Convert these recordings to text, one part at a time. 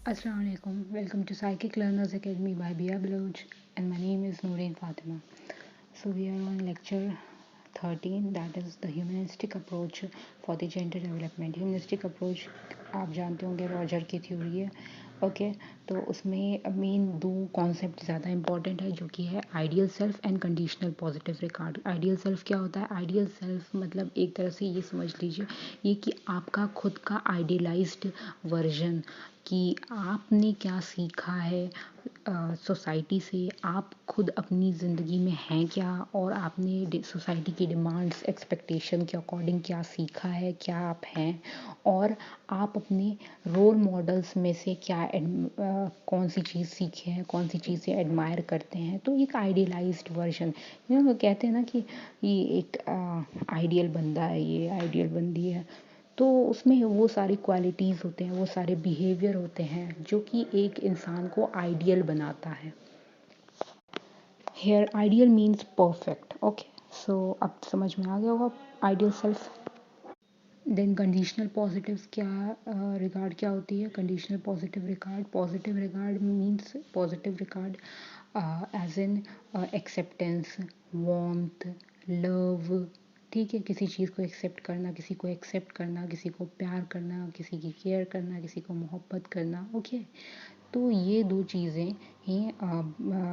Assalamu alaikum. Welcome to Psychic Learners Academy by Bia Baloch, and my name is Nooreen Fatima. So we are on lecture 13, that is the humanistic approach for the gender development. Humanistic approach आप जानते होंगे Roger की theory है. Okay तो उसमें main दो concept ज़्यादा important है, जो कि है ideal self and conditional positive record. Ideal self क्या होता है? आइडियल सेल्फ मतलब एक तरह से ये समझ लीजिए ये कि आपका खुद का आइडियलाइज्ड वर्जन, कि आपने क्या सीखा है सोसाइटी से, आप खुद अपनी ज़िंदगी में हैं क्या, और आपने सोसाइटी की डिमांड्स एक्सपेक्टेशन के अकॉर्डिंग क्या सीखा है, क्या आप हैं, और आप अपने रोल मॉडल्स में से क्या कौन सी चीज़ सीखे हैं, कौन सी चीज़ें एडमायर करते हैं. तो एक आइडियलाइज्ड वर्जन, कहते हैं ना कि ये एक आइडियल बंदा है, ये आइडियल बंदी है. तो उसमें वो सारी क्वालिटीज़ होते हैं, वो सारे बिहेवियर होते हैं जो कि एक इंसान को आइडियल बनाता है. Here ideal means perfect. Okay so अब समझ में आ गया होगा ideal self. Then conditional positives क्या रिगार्ड क्या होती है? Conditional positive regard means positive regard as in acceptance, warmth, love. ठीक है, किसी चीज़ को एक्सेप्ट करना, किसी को एक्सेप्ट करना, किसी को प्यार करना, किसी की केयर करना, किसी को मोहब्बत करना. ओके तो ये दो चीज़ें ही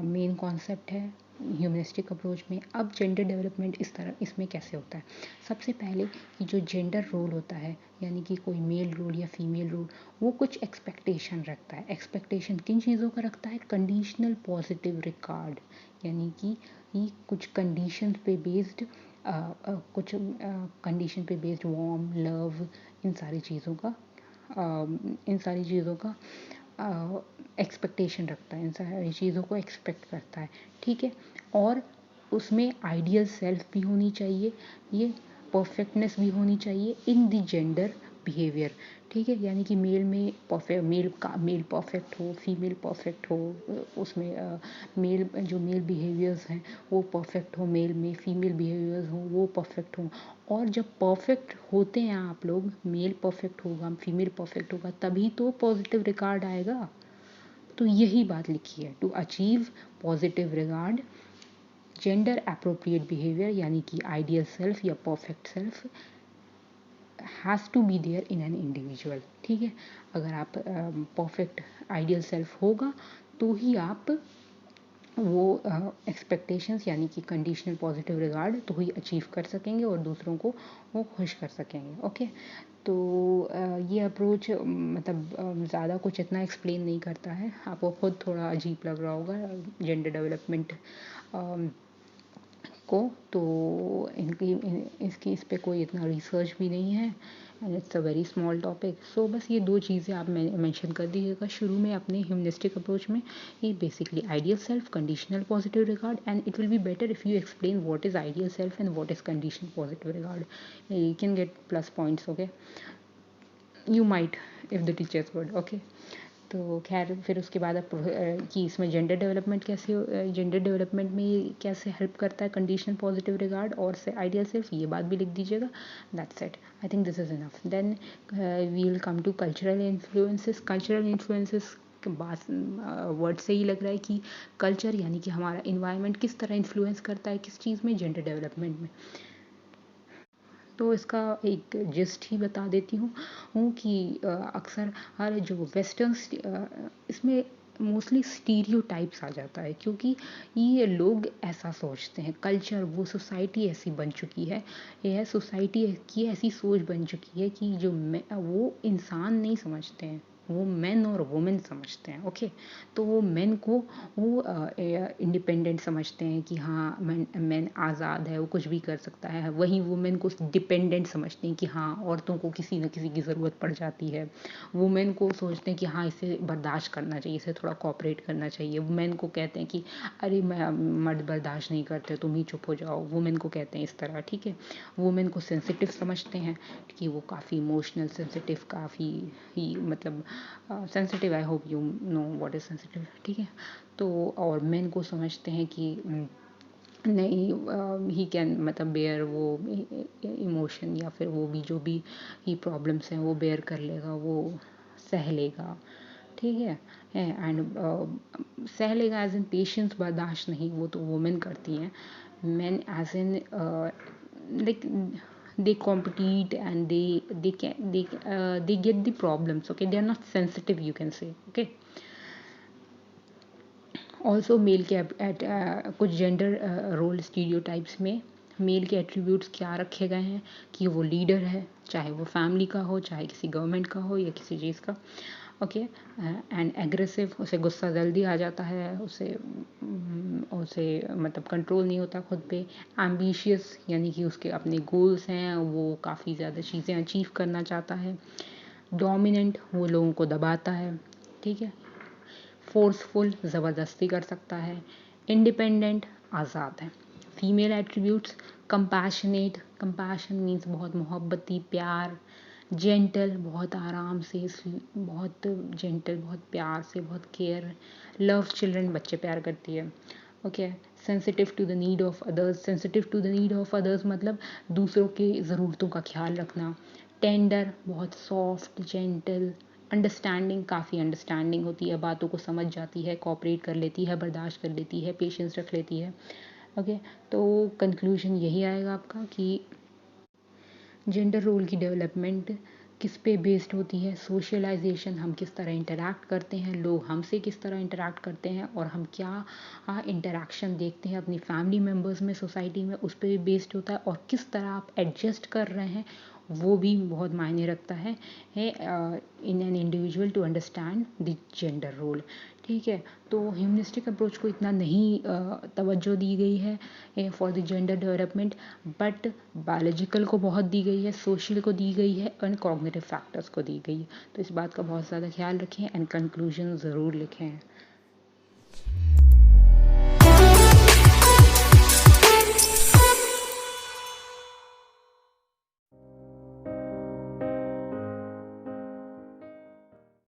मेन कॉन्सेप्ट है ह्यूमनिस्टिक अप्रोच में. अब जेंडर डेवलपमेंट इस तरह इसमें कैसे होता है? सबसे पहले कि जो जेंडर रोल होता है, यानी कि कोई मेल रोल या फीमेल रोल, वो कुछ एक्सपेक्टेशन रखता है. एक्सपेक्टेशन किन चीज़ों का रखता है? कंडीशनल पॉजिटिव रिकॉर्ड, यानी कि ये कुछ कंडीशन पे बेस्ड कुछ कंडीशन पे बेस्ड वार्म, लव, इन सारी चीज़ों का एक्सपेक्टेशन रखता है, इन सारी चीज़ों को एक्सपेक्ट करता है. ठीक है, और उसमें आइडियल सेल्फ भी होनी चाहिए, ये परफेक्टनेस भी होनी चाहिए इन द जेंडर बिहेवियर. ठीक है, यानी कि मेल परफेक्ट हो, फीमेल परफेक्ट हो, उसमें मेल बिहेवियर्स हैं वो परफेक्ट हो, मेल में फीमेल बिहेवियर्स हो वो परफेक्ट हो. और जब परफेक्ट होते हैं आप लोग, मेल परफेक्ट होगा, फीमेल परफेक्ट होगा, तभी तो पॉजिटिव रिकॉर्ड आएगा. तो यही बात लिखी है, to achieve positive regard gender appropriate behaviour, यानी कि आइडियल सेल्फ या perfect self has to be there in an individual. ठीक है, अगर आप परफेक्ट आइडियल सेल्फ होगा तो ही आप वो एक्सपेक्टेशंस यानी कि कंडीशनल पॉजिटिव रिगार्ड तो ही अचीव कर सकेंगे और दूसरों को वो खुश कर सकेंगे. ओके तो ये अप्रोच मतलब ज़्यादा कुछ इतना एक्सप्लेन नहीं करता है, आपको खुद थोड़ा अजीब लग रहा होगा जेंडर डेवलपमेंट को. तो इसकी इस पे कोई इतना रिसर्च भी नहीं है and it's a very small topic. So बस ये दो चीज़ें आप मेंशन कर दीजिएगा शुरू में अपने ह्यूमनिस्टिक अप्रोच में. ये basically ideal self, conditional positive regard, and it will be better if you explain what is ideal self and what is conditional positive regard. You can get plus points. Okay you might if the teachers good. Okay तो खैर फिर उसके बाद अब कि इसमें gender development में ये कैसे हेल्प करता है कंडीशनल पॉजिटिव रिगार्ड और से आइडियल सेल्फ, ये बात भी लिख दीजिएगा. That's it, I think this is enough. Then we will come to cultural influences. Cultural influences बात वर्ड से ही लग रहा है कि कल्चर यानी कि हमारा इन्वायरमेंट किस तरह इन्फ्लुएंस करता है किस चीज़ में? जेंडर डेवलपमेंट में. तो इसका एक जिस्ट ही बता देती हूँ कि अक्सर हर जो वेस्टर्न इसमें मोस्टली स्टीरियोटाइप्स आ जाता है, क्योंकि ये लोग ऐसा सोचते हैं. कल्चर, वो सोसाइटी ऐसी बन चुकी है, यह सोसाइटी की ऐसी सोच बन चुकी है कि वो इंसान नहीं समझते हैं, वो मेन और वुमेन समझते हैं. ओके तो वो मेन को वो इंडिपेंडेंट समझते हैं कि हाँ मैन आज़ाद है, वो कुछ भी कर सकता है. वहीं वुमेन को डिपेंडेंट समझते हैं कि हाँ औरतों को किसी न किसी की ज़रूरत पड़ जाती है. वुमेन को सोचते हैं कि हाँ इसे बर्दाश्त करना चाहिए, इसे थोड़ा कोऑपरेट करना चाहिए. वुमेन को कहते हैं कि अरे मर्द बर्दाश्त नहीं करते, तुम ही चुप हो जाओ. वुमेन को कहते हैं इस तरह. ठीक है, वुमेन को सेंसिटिव समझते हैं कि वो काफ़ी इमोशनल, सेंसिटिव, काफ़ी ही मतलब sensitive. I hope you know what is sensitive. ठीक है, तो और मेन को समझते हैं कि नहीं ही कैन मतलब बेयर वो इमोशन या फिर वो भी जो भी ही प्रॉब्लम्स हैं वो बेयर कर लेगा, वो सह लेगा. ठीक है। सह लेगा एज इन पेशेंस, बर्दाश्त नहीं, वो तो वुमेन करती हैं। Men as in like they compete and they get the problems, okay, they are not sensitive, you can say, okay. Also male के कुछ जेंडर रोल स्टीरियोटाइप्स में मेल के एट्रीब्यूट्स क्या रखे गए हैं कि वो लीडर है, चाहे वो फैमिली का हो, चाहे किसी गवर्नमेंट का हो या किसी चीज़ का, ओके। एंड एग्रेसिव, उसे गुस्सा जल्दी आ जाता है, उसे मतलब कंट्रोल नहीं होता खुद पे। एम्बिशियस, यानी कि उसके अपने गोल्स हैं, वो काफ़ी ज़्यादा चीज़ें अचीव करना चाहता है। डोमिनेंट, वो लोगों को दबाता है, ठीक है। फोर्सफुल, ज़बरदस्ती कर सकता है। इंडिपेंडेंट, आज़ाद है। Female attributes, compassionate, compassion means बहुत मोहब्बती, प्यार। जेंटल, बहुत आराम से, बहुत जेंटल, बहुत प्यार से, बहुत केयर। लव चिल्ड्रन, बच्चे प्यार करती है, okay. Sensitive to the need of others, sensitive to the need of others मतलब दूसरों की ज़रूरतों का ख्याल रखना। टेंडर, बहुत सॉफ्ट, जेंटल। अंडरस्टैंडिंग, काफ़ी अंडरस्टैंडिंग होती है, बातों को समझ जाती है, कोऑपरेट कर लेती है, बर्दाश्त कर लेती है, पेशेंस रख लेती है, ओके। तो कंक्लूजन यही आएगा आपका कि जेंडर रोल की डेवलपमेंट किस पे बेस्ड होती है। सोशलाइजेशन, हम किस तरह इंटरैक्ट करते हैं, लोग हमसे किस तरह इंटरैक्ट करते हैं, और हम क्या इंटरैक्शन देखते हैं अपनी फैमिली मेम्बर्स में, सोसाइटी में, उस पर भी बेस्ड होता है। और किस तरह आप एडजस्ट कर रहे हैं वो भी बहुत मायने रखता है in an individual to understand the gender role, ठीक है। तो ह्यूमनिस्टिक अप्रोच को इतना नहीं तवज्जो दी गई है for the gender development, but biological को बहुत दी गई है, सोशल को दी गई है, और कॉग्निटिव फैक्टर्स को दी गई है। तो इस बात का बहुत ज़्यादा ख्याल रखें एंड कंक्लूजन ज़रूर लिखें।